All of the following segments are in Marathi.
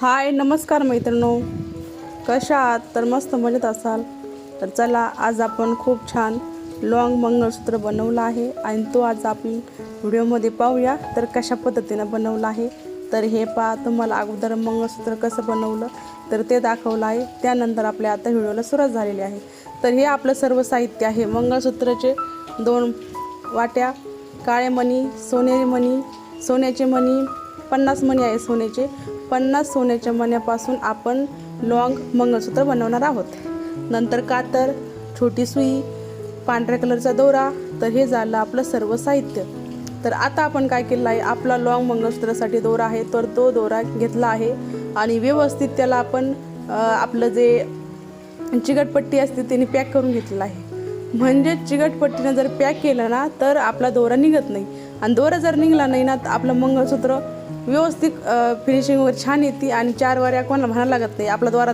हाय नमस्कार मैत्रिणो, कशा आहात? तर मस्त मजेत असाल तर चला, आज आपण खूप छान लॉंग मंगळसूत्र बनवलं आहे आणि तो आज आपण व्हिडिओमध्ये पाहूया. तर कशा पद्धतीने बनवलं आहे तर हे पहा. तुम्हाला अगोदर मंगळसूत्र कसं बनवलं तर ते दाखवलं आहे. त्यानंतर आपल्या आता व्हिडिओला सुरुवात झालेली आहे. तर हे आपलं सर्व साहित्य आहे. मंगळसूत्राचे 2 वाट्या, काळे मणी, सोनेरी मणी, सोन्याचे मणी 50 मणी आहे. सोन्याचे 50 सोन्याच्या मण्यापासून आपण लॉंग मंगळसूत्र बनवणार आहोत. नंतर कातर, छोटी सुई, पांढऱ्या कलरचा दोरा. तर हे झालं आपलं सर्व साहित्य. तर आता आपण काय केलं आहे, आपला लॉंग मंगळसूत्रासाठी दोरा आहे तर तो दोरा घेतला आहे आणि व्यवस्थित त्याला आपण आपलं जे चिकटपट्टी असते त्याने पॅक करून घेतलेलं आहे. म्हणजे चिकटपट्टीनं जर पॅक केलं ना तर आपला दोरा निघत नाही आणि दोरा जर निघला नाही ना तर आपलं मंगळसूत्र व्यवस्थित फिनिशिंग वगैरे छान येते आणि 4 वाऱ्या कोणाला म्हणायला लागत नाही. आपला दोरा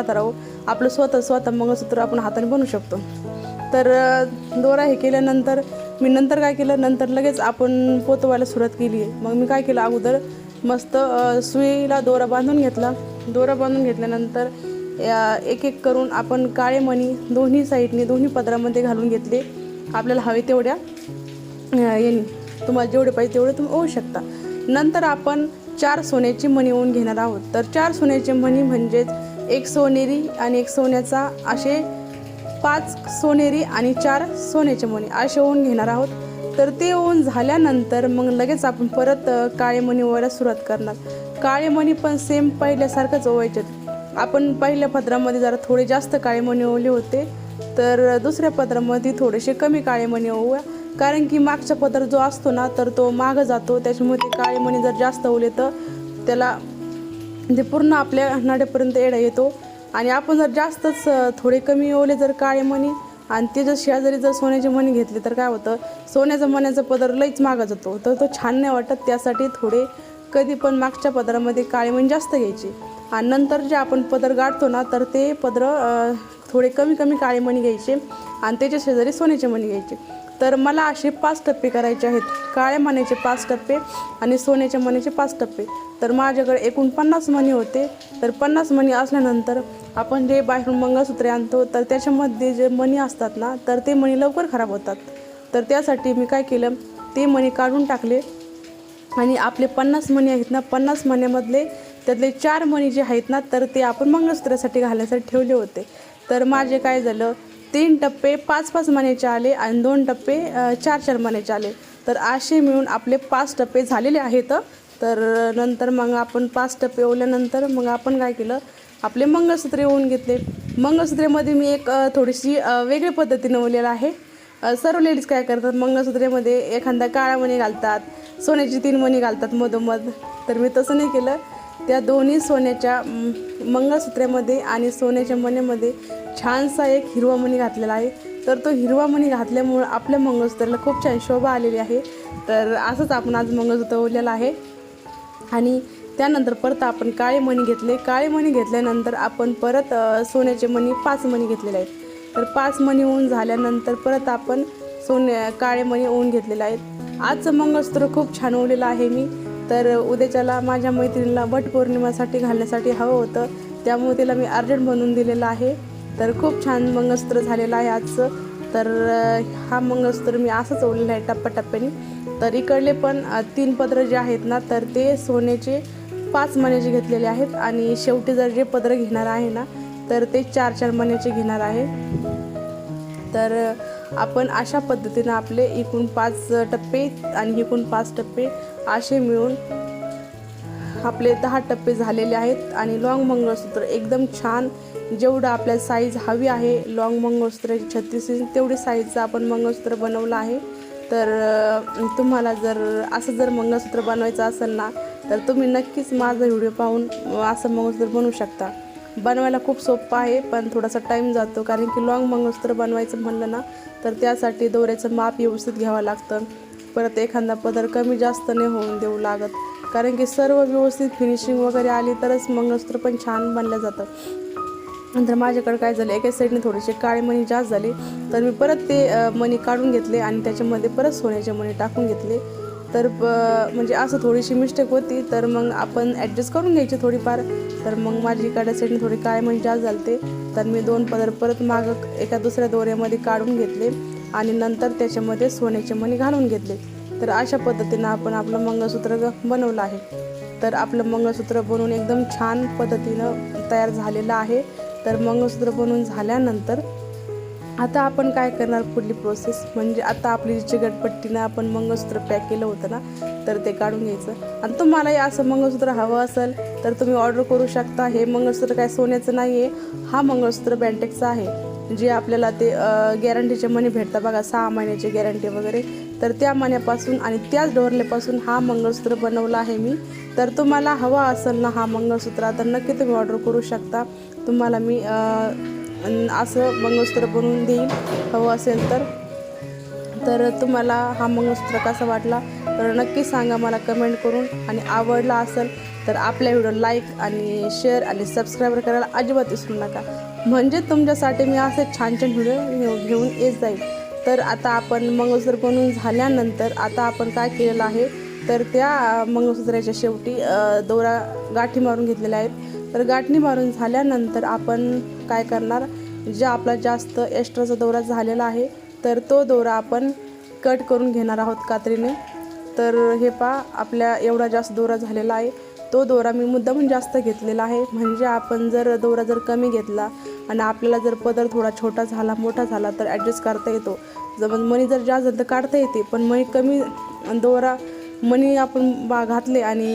धरावं आपलं स्वतः मंगळसूत्र आपण हाताने बनवू शकतो. तर दोरा हे केल्यानंतर मी नंतर काय केलं, नंतर लगेच आपण पोतवायला सुरुवात केली आहे. मग मी काय केलं, अगोदर मस्त सुईला दोरा बांधून घेतला. दोरा बांधून घेतल्यानंतर एक एक करून आपण काळे मणी दोन्ही साईडने दोन्ही पदरामध्ये घालून घेतले. आपल्याला हवे तेवढ्या यांनी, तुम्हाला जेवढे पाहिजे तेवढे तुम्ही ओवू शकता. नंतर आपण 4 सोन्याची मणी ओवून घेणार आहोत. तर 4 सोन्याचे मणी म्हणजेच एक सोनेरी आणि एक सोन्याचा, असे 5 सोनेरी आणि 4 सोन्याचे मणी असे ओवून घेणार आहोत. तर ते ओवून झाल्यानंतर मग लगेच आपण परत काळे मणी ओवायला सुरुवात करणार. काळे मणी पण सेम पहिल्यासारखंच ओवायचे. आपण पहिल्या पदरामध्ये जरा थोडे जास्त काळे मणी ओवले होते तर दुसऱ्या पदरामध्ये थोडेसे कमी काळे मणी ओवूया. कारण की मागचा पदर जो असतो ना तर तो मागं जातो, त्याच्यामुळे ते काळे मणी जर जास्त ओवले तर त्याला ते पूर्ण आपल्या नाड्यापर्यंत एडा येतो. आणि आपण जर जास्तच थोडे कमी ओवले जर काळे मणी आणि ते जर शेजारी जर सोन्याचे मणी घेतले तर काय होतं, सोन्याचा मण्याचा पदर लईच मागं जातो तर तो छान नाही वाटत. त्यासाठी थोडे कधी पण मागच्या पदरामध्ये काळे मणी जास्त घ्यायचे आणि नंतर जे आपण पदर गाठतो ना तर ते पदर थोडे कमी काळे मणी घ्यायचे आणि त्याच्या शेजारी सोन्याचे मणी घ्यायचे. तर मला असे 5 टप्पे करायचे आहेत. काळ्या मण्याचे 5 टप्पे आणि सोन्याच्या मण्याचे 5 टप्पे. तर माझ्याकडे एकूण 50 मणी होते. तर 50 मणी असल्यानंतर आपण जे बाहेरून मंगळसूत्रे आणतो तर त्याच्यामध्ये जे मणी असतात ना तर ते मणी लवकर खराब होतात. तर त्यासाठी मी काय केलं, ते मणी काढून टाकले आणि आपले 50 मणी आहेत ना, 50 मण्यामधले त्यातले 4 मणी जे आहेत ना तर ते आपण मंगळसूत्रासाठी घालण्यासाठी ठेवले होते. तर माझे काय झालं, 3 टप्पे 5-5 मण्याचे आले आणि 2 टप्पे 4-4 मण्याचे आले. तर असे मिळून आपले 5 टप्पे झालेले आहेत. तर नंतर मग आपण 5 टप्पे ओवल्यानंतर मग आपण काय केलं, आपले मंगळसूत्रे ओवून घेतले. मंगळसूत्रेमध्ये मी एक थोडीशी वेगळ्या पद्धतीने ओवलेलं आहे. सर्व लेडीज काय करतात, मंगळसूत्रेमध्ये एखादा काळा मणी घालतात, सोन्याची 3 मणी घालतात मधोमध. तर मी तसं नाही केलं. त्या दोन्ही सोन्याच्या मंगळसूत्रेमध्ये आणि सोन्याच्या मण्यामध्ये छानसा एक हिरवा मणी घातलेला आहे. तर तो हिरवा मणी घातल्यामुळं आपल्या मंगळसूत्राला खूप छान शोभा आलेली आहे. तर असंच आपण आज मंगळसूत्र ओवलेलं आहे. आणि त्यानंतर परत आपण काळे मणी घेतले. काळे मणी घेतल्यानंतर आपण परत सोन्याचे मणी 5 मणी घेतलेले आहेत. तर 5 मणी ओवून झाल्यानंतर परत आपण काळे मणी ओवून घेतलेले आहेत. आजचं मंगळसूत्र खूप छान ओवलेलं आहे मी. तर उद्याच्याला माझ्या मैत्रिणीला वटपौर्णिमेसाठी घालण्यासाठी हवं होतं, त्यामुळे तिला मी अर्जंट बनवून दिलेलं आहे. तर खूप छान मंगळसूत्र झालेलं आहे आजचं. तर हा मंगळसूत्र मी असंच ओवलेलं आहे टप्प्याटप्प्याने. तर इकडले पण 3 पदर जे आहेत ना तर ते सोन्याचे 5 मण्याचे घेतलेले आहेत आणि शेवटी जर जे पदर घेणार आहे ना तर ते 4-4 मण्याचे घेणार आहे. तर आपण अशा पद्धतीनं आपले एकूण 5 टप्पे आणि एकूण 5 टप्पे असे मिळून आपले 10 टप्पे झालेले आहेत. आणि लॉंग मंगळसूत्र एकदम छान, जेवढं आपल्याला साईज हवी आहे लॉंग मंगळसूत्राची 36 इंच तेवढी साईजचं आपण मंगळसूत्र बनवलं आहे. तर तुम्हाला जर जर मंगळसूत्र बनवायचं असेल ना तर तुम्ही नक्कीच माझा व्हिडिओ पाहून असं मंगळसूत्र बनवू शकता. बनवायला खूप सोपं आहे पण थोडासा टाईम जातो, कारण की लॉंग मंगळसूत्र बनवायचं म्हणलं ना तर त्यासाठी दोऱ्याचं माप व्यवस्थित घ्यावं लागतं. परत एखादा पदर कमी जास्त नाही होऊन देऊ लागत, कारण की सर्व व्यवस्थित फिनिशिंग वगैरे आली तरच मंगळसूत्र पण छान बनलं जातं. नंतर माझ्याकडे काय झालं, एका साईडने थोडेसे काळे मणी जास्त झाले तर मी परत ते मणी काढून घेतले आणि त्याच्यामध्ये परत सोन्याचे मणी टाकून घेतले तर म्हणजे असं थोडीशी मिस्टेक होती, तर मग आपण ॲडजस्ट करून घ्यायची थोडीफार. तर मग माझी इकडच्या साईडने थोडी काय म्हणजे जास्त झालते, तर मी 2 पदर परत मागं एका दुसऱ्या दोऱ्यामध्ये काढून घेतले आणि नंतर त्याच्यामध्ये सोन्याचे मणी घालून घेतले. तर अशा पद्धतीनं आपण आपलं मंगळसूत्र बनवलं आहे. तर आपलं मंगळसूत्र बनवून एकदम छान पद्धतीनं तयार झालेलं आहे. तर मंगळसूत्र बनवून झाल्यानंतर आता आपण काय करणार, पुढली प्रोसेस म्हणजे आता आपली जी चिकटपट्टीनं आपण मंगळसूत्र पॅक केलं होतं ना, तर ते काढून घ्यायचं. आणि तुम्हालाही असं मंगळसूत्र हवं असेल तर तुम्ही ऑर्डर करू शकता. हे मंगळसूत्र काय सोन्याचं नाही आहे, हा मंगळसूत्र बँटेकचा आहे. जे आपल्याला ते गॅरंटीचे मणी भेटतात बघा, 6 महिन्याची गॅरंटी वगैरे, तर त्या मण्यापासून आणि त्याच डोरल्यापासून हा मंगळसूत्र बनवला आहे मी. तर तुम्हाला हवा असेल ना हा मंगळसूत्र, तर नक्की तुम्ही ऑर्डर करू शकता. तुम्हाला मी असं मंगळसूत्र बनवून देईल हवं असेल तर तुम्हाला हा मंगळसूत्र कसा वाटला तर नक्की सांगा मला कमेंट करून. आणि आवडला असेल तर आपल्या व्हिडिओ लाईक आणि शेअर आणि सबस्क्राईब करायला अजिबात विसरू नका, म्हणजे तुमच्यासाठी मी असे छान छान व्हिडिओ घेऊन येत जाईल. तर आता आपण मंगळसूत्र बनवून झाल्यानंतर आता आपण काय केलेलं आहे, तर त्या मंगळसूत्राच्या शेवटी दोरा गाठी मारून घेतलेल्या आहेत. तर गाठी मारून झाल्यानंतर आपण काय करणार, जे आपला जास्त एक्स्ट्राचा दोरा झालेला आहे तर तो दोरा आपण कट करून घेणार आहोत कात्रीने. तर हे पहा, आपल्या एवढा जास्त दोरा झालेला आहे, तो दोरा मी मुद्दामून जास्त घेतलेला आहे. म्हणजे आपण जर दोरा जर कमी घेतला आणि आपल्याला जर पदर थोडा छोटा झाला मोठा झाला तर ॲडजस्ट करता येतो. जर मणी जर जास्त झालं तर काढता येते, पण मणी कमी दोरा मणी आपण घातले आणि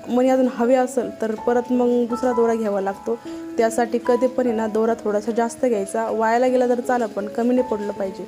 मणी अजून हवे असेल तर परत मग दुसरा दोरा घ्यावा लागतो. त्यासाठी कधी पण आहे ना दोरा थोडासा जास्त घ्यायचा, वायाला गेला तर चालेल पण कमी नाही पडलं पाहिजे.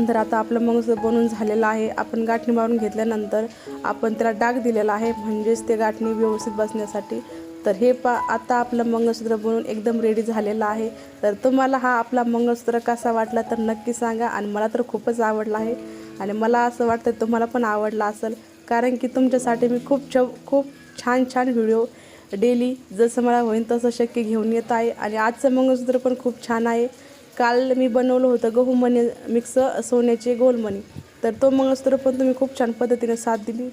तर आता आपलं मंगळसूत्र बनवून झालेलं आहे. आपण गाठणी मारून घेतल्यानंतर आपण त्याला डाग दिलेला आहे, म्हणजेच ते गाठणी व्यवस्थित बसण्यासाठी. तर हे आता आपलं मंगळसूत्र बनवून एकदम रेडी झालेलं आहे. तर तुम्हाला हा आपला मंगळसूत्र कसा वाटला तर नक्की सांगा. आणि मला तर खूपच आवडला आहे आणि मला असं वाटतं तुम्हाला पण आवडला असेल, कारण की तुमच्यासाठी मी खूप छान छान व्हिडिओ डेली जसं मला होईल तसं शक्य घेऊन येत आहे. आणि आजचं मंगळसूत्र पण खूप छान आहे. काल मी बनवलं होतं गहू मणी मिक्स सोन्याचे गोल मणी, तर तो मंगळसूत्र पण तुम्ही खूप छान पद्धतीने साथ दिली.